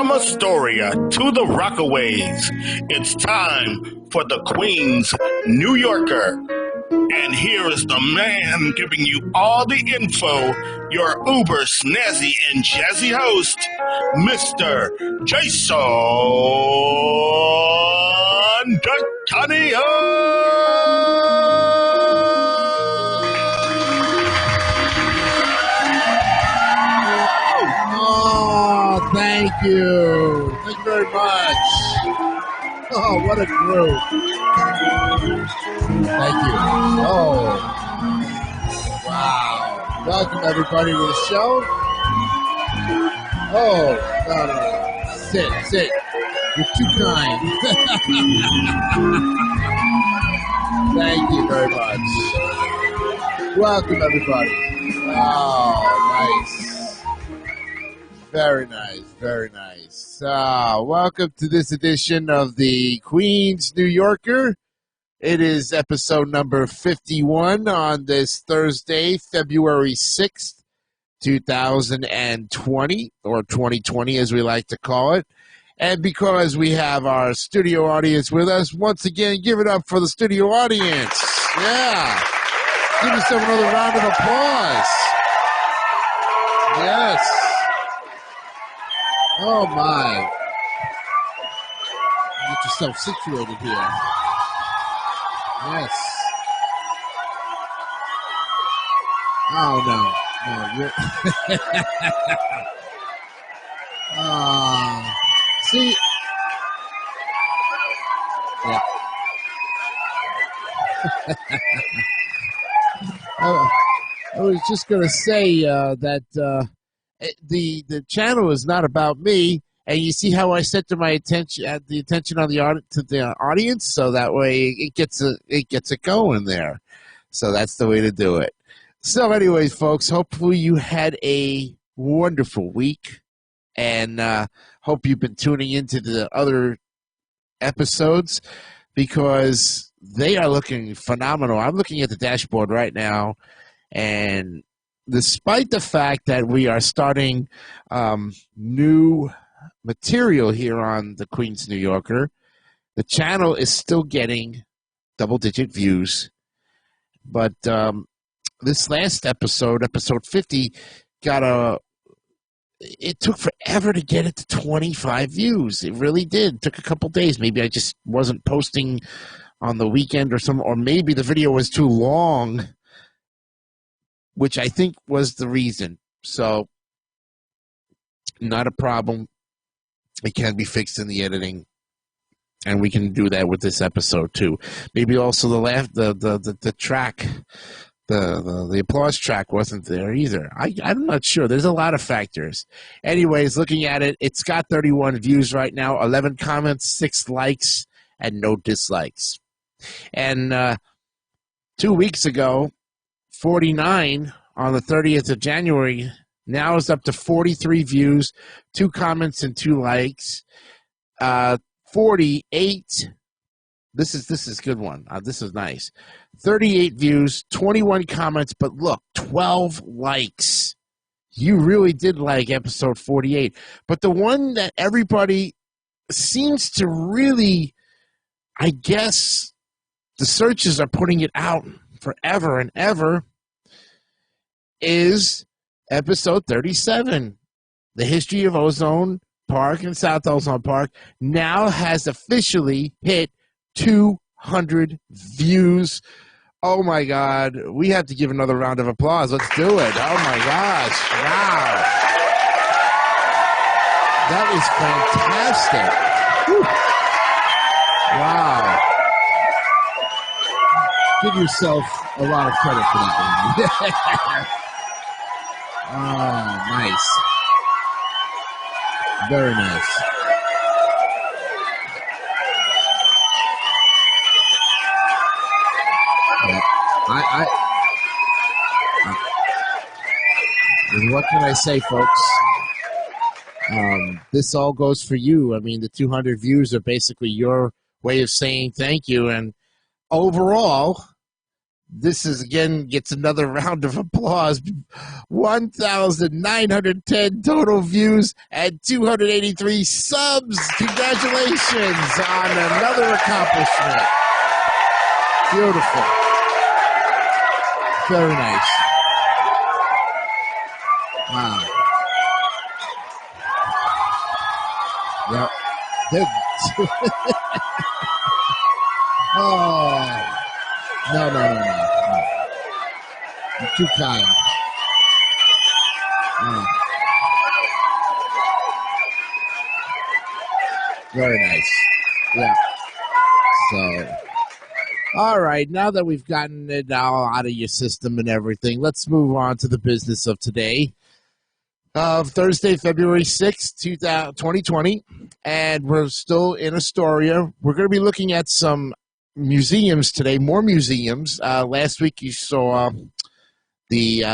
From Astoria to the Rockaways, it's time for the Queen's New Yorker. And here is the man giving you all the info, your uber snazzy and jazzy host, Mr. Jason D'Antonio. Oh, thank you. Thank you very much. Oh, what a group. Thank you. Oh, wow. Welcome, everybody, to the show. Oh, no. Sit. You're too kind. Thank you very much. Welcome, everybody. Oh, nice. Very nice. Welcome to this edition of the Queen's New Yorker. It is episode number 51 on this Thursday, February 6th, 2020, or 2020 as we like to call it. And because we have our studio audience with us, once again, give it up for the studio audience. Yeah. Give yourself another round of applause. Yes. Oh, my. Get yourself situated here. Yes. Oh, no. You're... see? Yeah. I was just going to say that the channel is not about me, and you see how I set to my attention at the attention on the audience, so that way it gets it going there. So that's the way to do it. So, anyways, folks, hopefully you had a wonderful week, and hope you've been tuning into the other episodes because they are looking phenomenal. I'm looking at the dashboard right now, and despite the fact that we are starting new material here on the Queen's New Yorker, the channel is still getting double-digit views. But this last episode 50, it took forever to get it to 25 views. It really did. It took a couple days. Maybe I just wasn't posting on the weekend or maybe the video was too long, which I think was the reason. So, not a problem. It can be fixed in the editing, and we can do that with this episode too. Maybe also the track, the applause track wasn't there either. I'm not sure. There's a lot of factors. Anyways, looking at it, it's got 31 views right now, 11 comments, 6 likes, and no dislikes. And 2 weeks ago, 49 on the 30th of January, now is up to 43 views, 2 comments and 2 likes. 48. This is a good one. This is nice. 38 views, 21 comments, but look, 12 likes. You really did like episode 48. But the one that everybody seems to really, I guess, the searches are putting it out forever and ever, is episode 37. The history of Ozone Park and South Ozone Park now has officially hit 200 views. Oh, my God. We have to give another round of applause. Let's do it. Oh, my gosh. Wow. That is fantastic. Whew. Wow. Give yourself a lot of credit for that. Oh, nice. Very nice. What can I say, folks? This all goes for you. I mean, the 200 views are basically your way of saying thank you. And overall, This is again gets another round of applause. 1,910 total views and 283 subs. Congratulations on another accomplishment. Beautiful. Very nice. Wow. Yep. Oh. No. You're too kind. Very nice. Yeah. So, all right. Now that we've gotten it all out of your system and everything, let's move on to the business of today. Of Thursday, February 6th, 2020. And we're still in Astoria. We're going to be looking at some museums today, more museums. Last week you saw the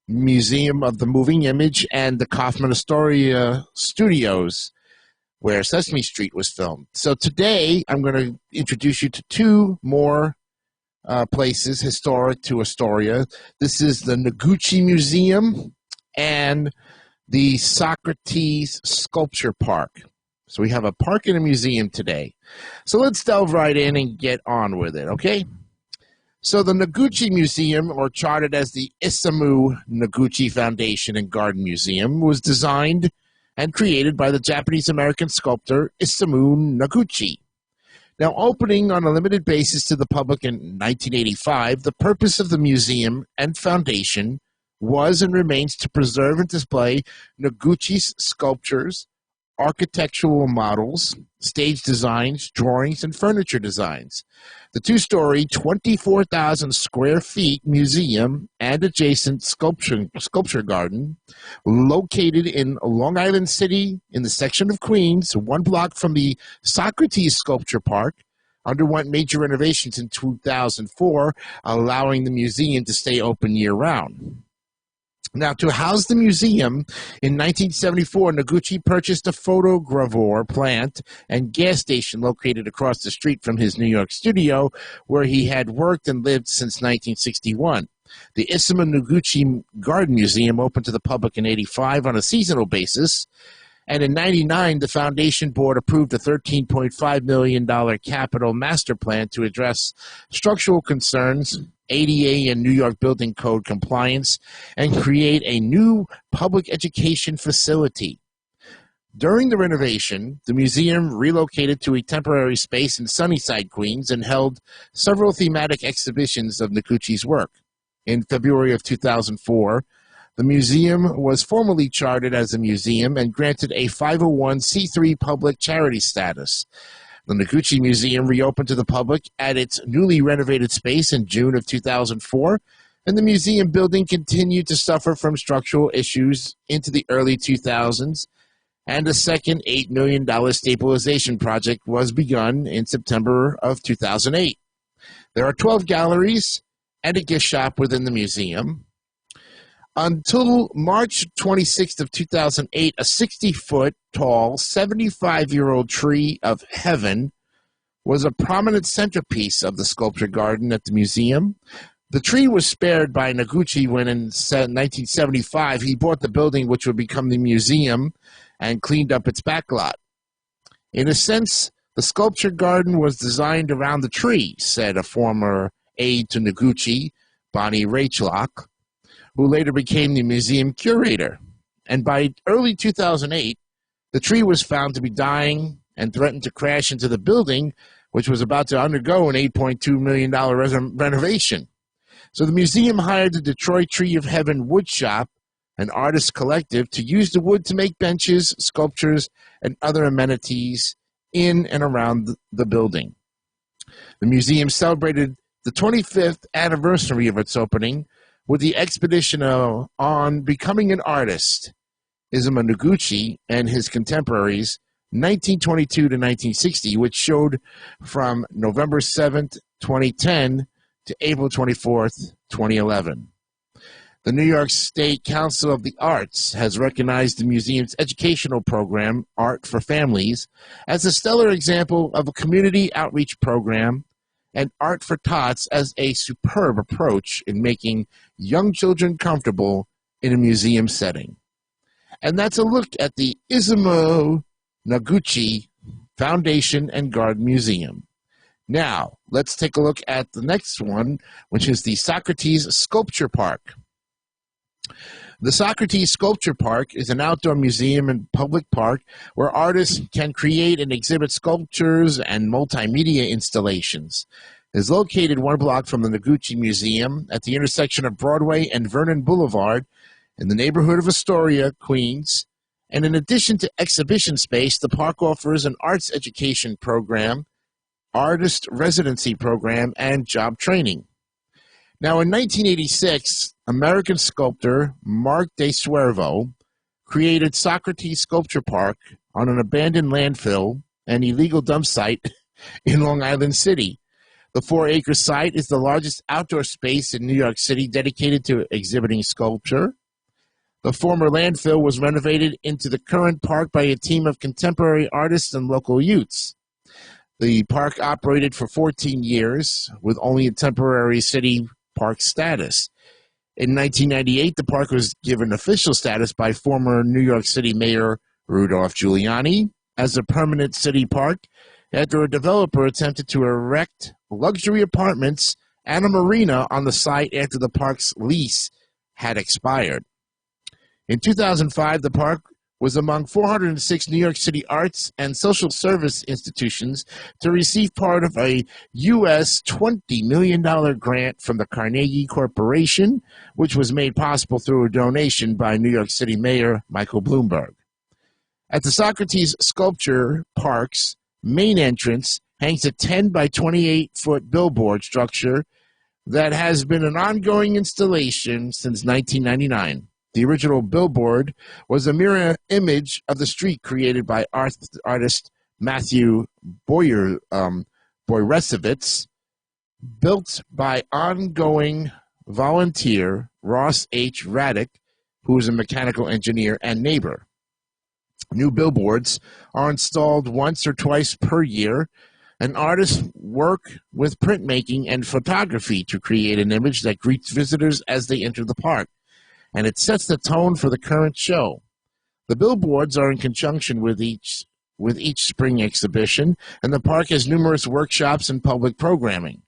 Museum of the Moving Image and the Kaufman Astoria Studios, where Sesame Street was filmed. So today I'm going to introduce you to two more places historic to Astoria. This is the Noguchi Museum and the Socrates Sculpture Park. So we have a park and a museum today. So let's delve right in and get on with it, okay? So the Noguchi Museum, or chartered as the Isamu Noguchi Foundation and Garden Museum, was designed and created by the Japanese-American sculptor Isamu Noguchi. Now, opening on a limited basis to the public in 1985, the purpose of the museum and foundation was and remains to preserve and display Noguchi's sculptures, architectural models, stage designs, drawings, and furniture designs. The two-story, 24,000 square feet museum and adjacent sculpture garden, located in Long Island City in the section of Queens, 1 block from the Socrates Sculpture Park, underwent major renovations in 2004, allowing the museum to stay open year-round. Now, to house the museum, in 1974, Noguchi purchased a photogravure plant and gas station located across the street from his New York studio, where he had worked and lived since 1961. The Isamu Noguchi Garden Museum opened to the public in 1985 on a seasonal basis, and in 1999, the Foundation Board approved a $13.5 million capital master plan to address structural concerns, ADA and New York Building Code compliance, and create a new public education facility. During the renovation, the museum relocated to a temporary space in Sunnyside, Queens, and held several thematic exhibitions of Noguchi's work. In February of 2004, the museum was formally chartered as a museum and granted a 501c3 public charity status. The Noguchi Museum reopened to the public at its newly renovated space in June of 2004, and the museum building continued to suffer from structural issues into the early 2000s, and a second $8 million stabilization project was begun in September of 2008. There are 12 galleries and a gift shop within the museum. Until March 26th of 2008, a 60-foot tall, 75-year-old tree of heaven was a prominent centerpiece of the sculpture garden at the museum. The tree was spared by Noguchi when in 1975 he bought the building which would become the museum and cleaned up its backlot. In a sense, the sculpture garden was designed around the tree, said a former aide to Noguchi, Bonnie Rachlock, who later became the museum curator. And by early 2008, the tree was found to be dying and threatened to crash into the building, which was about to undergo an $8.2 million renovation. So the museum hired the Detroit Tree of Heaven wood shop, an artist collective, to use the wood to make benches, sculptures, and other amenities in and around the building. The museum celebrated the 25th anniversary of its opening with the expedition on becoming an artist, Isamu Noguchi and his contemporaries, 1922 to 1960, which showed from November 7th, 2010 to April 24th, 2011. The New York State Council of the Arts has recognized the museum's educational program, Art for Families, as a stellar example of a community outreach program and Art for Tots as a superb approach in making young children comfortable in a museum setting. And that's a look at the Izumo Noguchi Foundation and Garden Museum. Now, let's take a look at the next one, which is the Socrates Sculpture Park. The Socrates Sculpture Park is an outdoor museum and public park where artists can create and exhibit sculptures and multimedia installations. It is located 1 block from the Noguchi Museum at the intersection of Broadway and Vernon Boulevard in the neighborhood of Astoria, Queens. And in addition to exhibition space, the park offers an arts education program, artist residency program, and job training. Now, in 1986, American sculptor Mark de Suervo created Socrates Sculpture Park on an abandoned landfill and illegal dump site in Long Island City. The 4-acre site is the largest outdoor space in New York City dedicated to exhibiting sculpture. The former landfill was renovated into the current park by a team of contemporary artists and local youths. The park operated for 14 years with only a temporary city park status. In 1998, the park was given official status by former New York City Mayor Rudolph Giuliani as a permanent city park after a developer attempted to erect luxury apartments and a marina on the site after the park's lease had expired. In 2005, the park was among 406 New York City arts and social service institutions to receive part of a U.S. $20 million grant from the Carnegie Corporation, which was made possible through a donation by New York City Mayor Michael Bloomberg. At the Socrates Sculpture Park's main entrance hangs a 10 by 28-foot billboard structure that has been an ongoing installation since 1999. The original billboard was a mirror image of the street created by artist Matthew Boyresevitz, built by ongoing volunteer Ross H. Raddick, who is a mechanical engineer and neighbor. New billboards are installed once or twice per year, and artists work with printmaking and photography to create an image that greets visitors as they enter the park, and it sets the tone for the current show. The billboards are in conjunction with each spring exhibition, and the park has numerous workshops and public programming.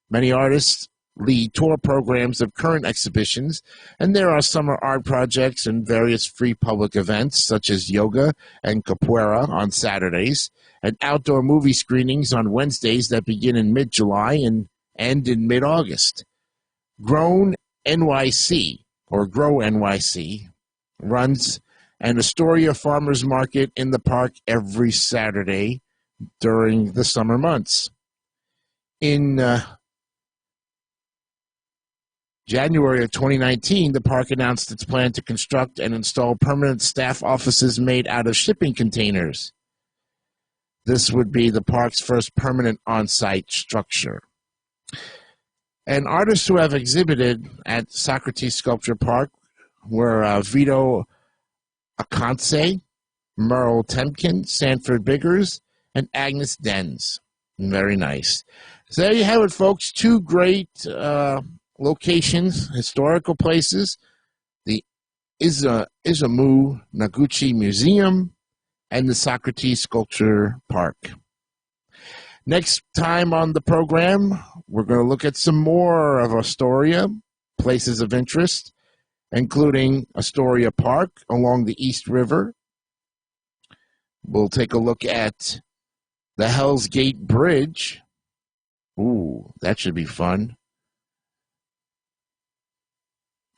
Many artists lead tour programs of current exhibitions, and there are summer art projects and various free public events such as yoga and capoeira on Saturdays, and outdoor movie screenings on Wednesdays that begin in mid-July and end in mid-August. Grow NYC runs an Astoria Farmers Market in the park every Saturday during the summer months. In January of 2019, the park announced its plan to construct and install permanent staff offices made out of shipping containers. This would be the park's first permanent on-site structure. And artists who have exhibited at Socrates Sculpture Park were Vito Aconce, Merle Temkin, Sanford Biggers, and Agnes Denz. Very nice. So there you have it, folks. 2 great locations, historical places, the Izumo Noguchi Museum and the Socrates Sculpture Park. Next time on the program, we're going to look at some more of Astoria, places of interest, including Astoria Park along the East River. We'll take a look at the Hell's Gate Bridge. Ooh, that should be fun.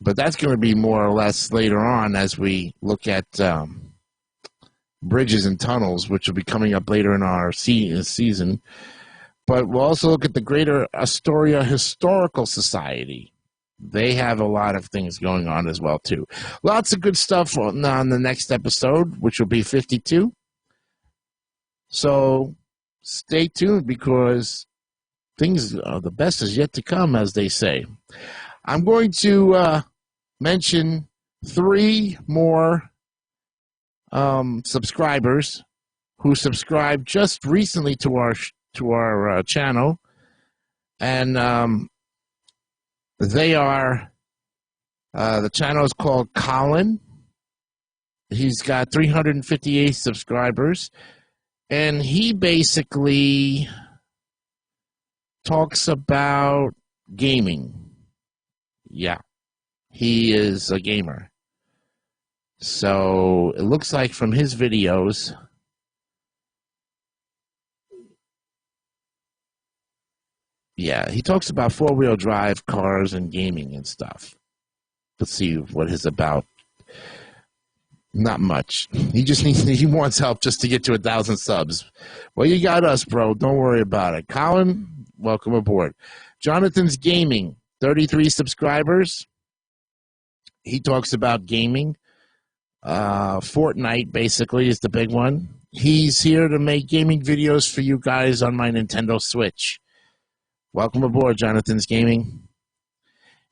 But that's going to be more or less later on as we look at bridges and tunnels, which will be coming up later in our season. But we'll also look at the Greater Astoria Historical Society. They have a lot of things going on as well, too. Lots of good stuff on the next episode, which will be 52. So stay tuned because the best is yet to come, as they say. I'm going to mention 3 more subscribers who subscribed just recently to our channel. And they are, the channel is called Colin. He's got 358 subscribers. And he basically talks about gaming. Yeah, he is a gamer. So it looks like from his videos, yeah, he talks about four-wheel drive cars and gaming and stuff. Let's see what his about. Not much. He wants help just to get to 1,000 subs. Well, you got us, bro. Don't worry about it. Colin, welcome aboard. Jonathan's Gaming, 33 subscribers. He talks about gaming. Fortnite, basically, is the big one. He's here to make gaming videos for you guys on my Nintendo Switch. Welcome aboard, Jonathan's Gaming.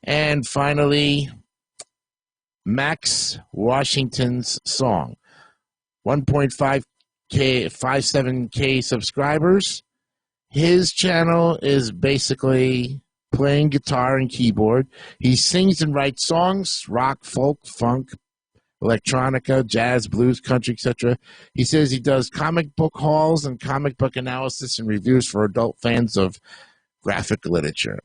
And finally, Max Washington's Song, 57K subscribers. His channel is basically playing guitar and keyboard. He sings and writes songs, rock, folk, funk, electronica, jazz, blues, country, etc. He says he does comic book hauls and comic book analysis and reviews for adult fans of graphic literature.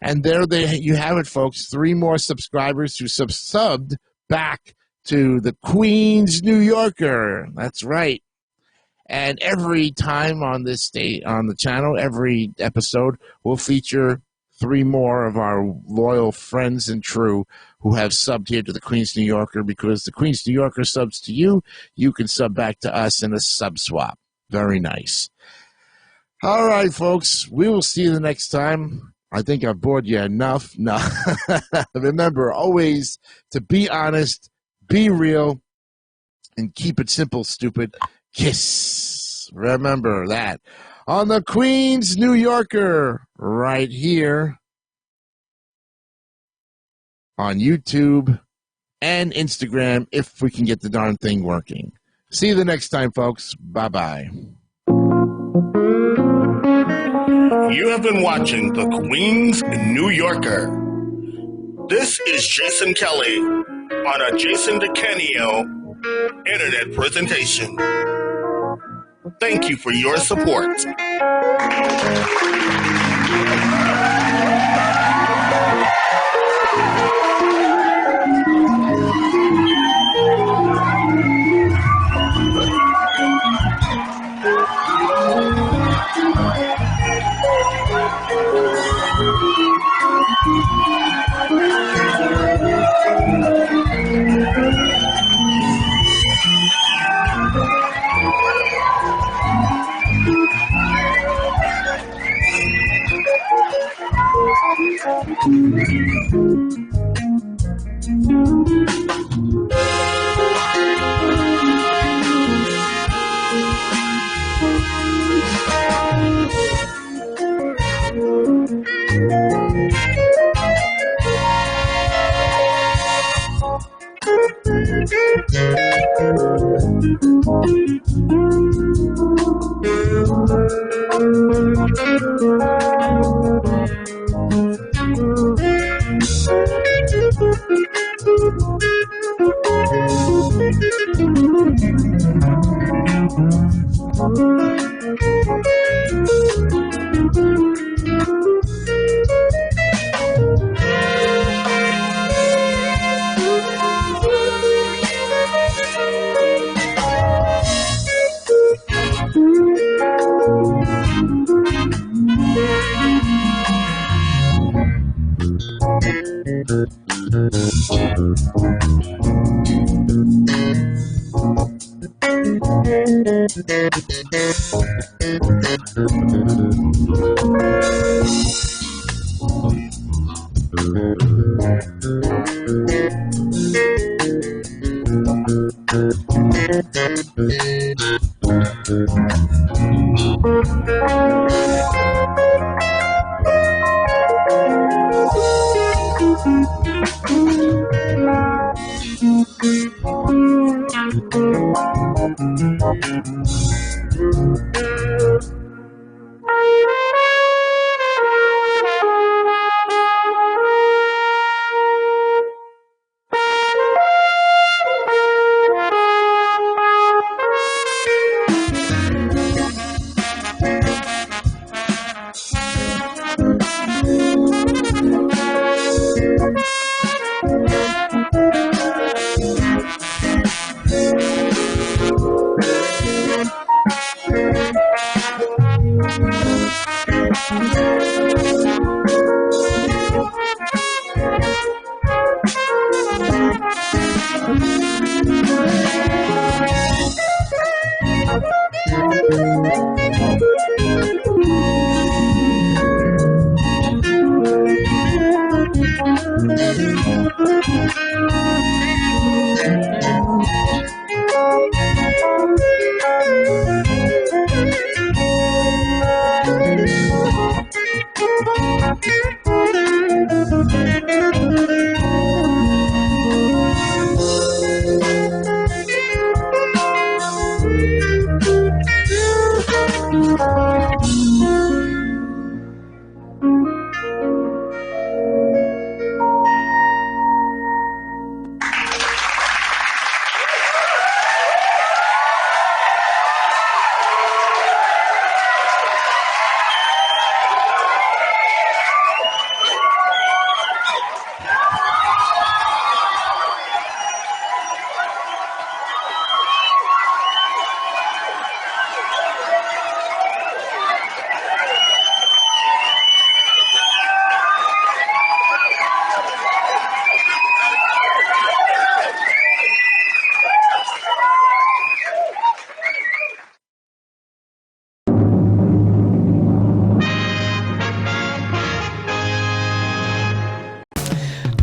And there you have it, folks. 3 more subscribers who subbed back to the Queens New Yorker. That's right. And every time on this on the channel, every episode will feature 3 more of our loyal friends and true who have subbed here to the Queens New Yorker, because the Queens New Yorker subs to you, you can sub back to us in a sub swap. Very nice. All right, folks, we will see you the next time. I think I've bored you enough. No. Remember, always to be honest, be real, and keep it simple, stupid. Kiss. Remember that. On the Queens New Yorker, right here on YouTube and Instagram, if we can get the darn thing working. See you the next time, folks. Bye-bye. You have been watching the Queens New Yorker. This is Jason Kelly on a Jason DeCanio internet presentation. Thank you for your support.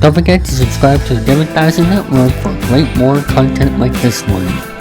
Don't forget to subscribe to the David Dyson Network for great more content like this one.